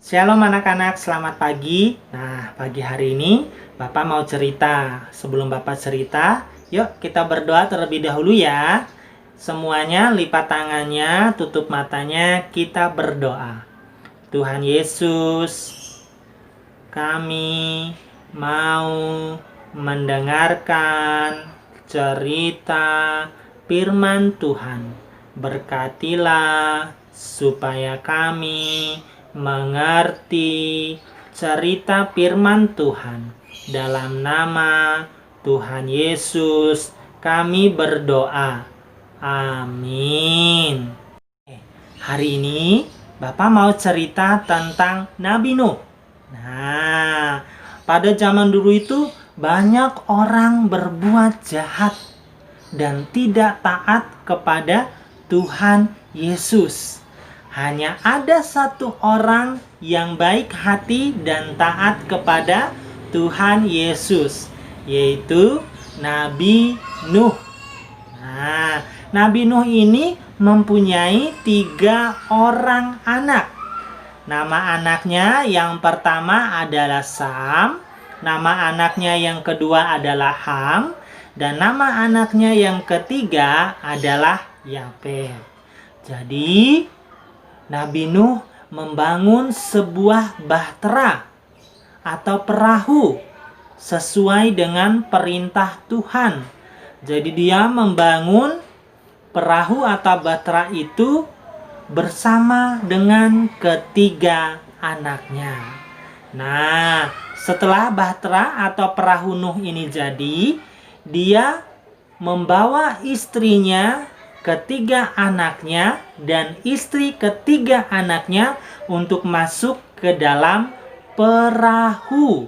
Shalom anak-anak, selamat pagi. Nah, pagi hari ini Bapak mau cerita. Sebelum Bapak cerita, yuk kita berdoa terlebih dahulu ya. Semuanya lipat tangannya, tutup matanya, kita berdoa. Tuhan Yesus, kami mau mendengarkan cerita firman Tuhan. Berkatilah supaya kami mengerti cerita firman Tuhan. Dalam nama Tuhan Yesus kami berdoa. Amin. Hari ini Bapak mau cerita tentang Nabi Nuh. Nah, pada zaman dulu itu banyak orang berbuat jahat dan tidak taat kepada Tuhan Yesus. Hanya ada satu orang yang baik hati dan taat kepada Tuhan Yesus, yaitu Nabi Nuh. Nah, Nabi Nuh ini mempunyai 3 orang anak. Nama anaknya yang pertama adalah Sam, nama anaknya yang kedua adalah Ham, dan nama anaknya yang ketiga adalah Yafet. Jadi, Nabi Nuh membangun sebuah bahtera atau perahu sesuai dengan perintah Tuhan. Jadi dia membangun perahu atau bahtera itu bersama dengan ketiga anaknya. Nah, setelah bahtera atau perahu Nuh ini jadi, dia membawa istrinya, ketiga anaknya, dan istri ketiga anaknya untuk masuk ke dalam perahu.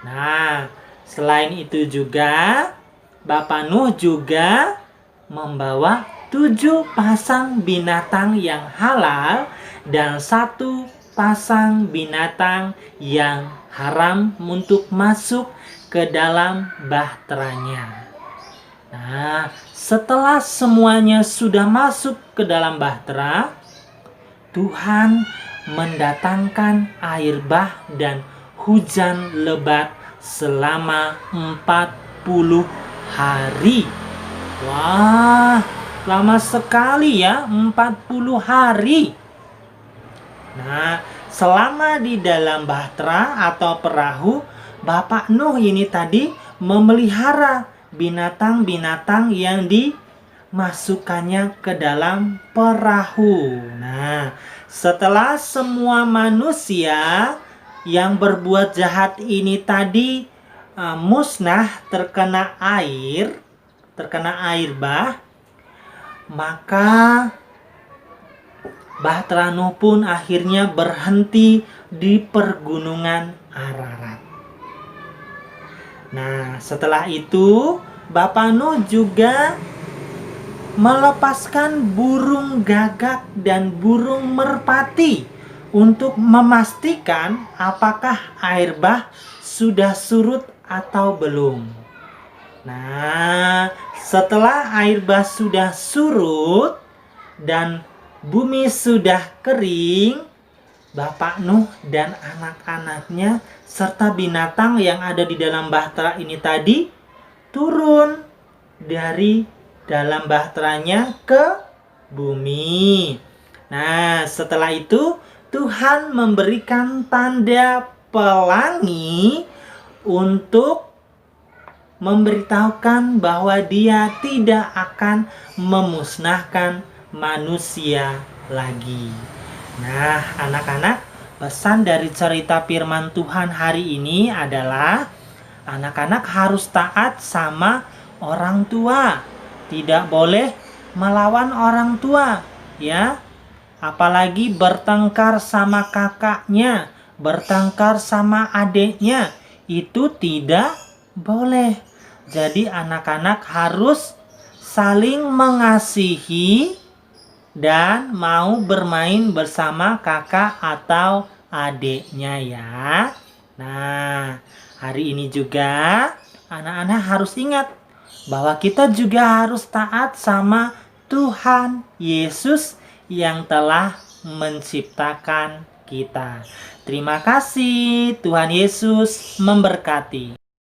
Nah, selain itu juga Bapak Nuh juga membawa 7 pasang binatang yang halal dan 1 pasang binatang yang haram untuk masuk ke dalam bahteranya. Nah, setelah semuanya sudah masuk ke dalam bahtera, Tuhan mendatangkan air bah dan hujan lebat selama 40 hari. Wah, lama sekali ya, 40 hari. Nah, selama di dalam bahtera atau perahu, Bapak Nuh ini tadi memelihara binatang-binatang yang dimasukkannya ke dalam perahu. Nah, setelah semua manusia yang berbuat jahat ini tadi musnah, terkena air bah, maka bahtera Nuh pun akhirnya berhenti di pergunungan Ararat. Nah, setelah itu Bapak Nuh juga melepaskan burung gagak dan burung merpati untuk memastikan apakah air bah sudah surut atau belum. Nah, setelah air bah sudah surut dan bumi sudah kering, Bapak Nuh dan anak-anaknya serta binatang yang ada di dalam bahtera ini tadi turun dari dalam bahteranya ke bumi. Nah, setelah itu Tuhan memberikan tanda pelangi untuk memberitahukan bahwa Dia tidak akan memusnahkan manusia lagi. Nah, anak-anak, pesan dari cerita firman Tuhan hari ini adalah anak-anak harus taat sama orang tua. Tidak boleh melawan orang tua, ya. Apalagi bertengkar sama kakaknya, bertengkar sama adiknya, itu tidak boleh. Jadi anak-anak harus saling mengasihi dan mau bermain bersama kakak atau adiknya ya. Nah, hari ini juga anak-anak harus ingat bahwa kita juga harus taat sama Tuhan Yesus yang telah menciptakan kita. Terima kasih, Tuhan Yesus memberkati.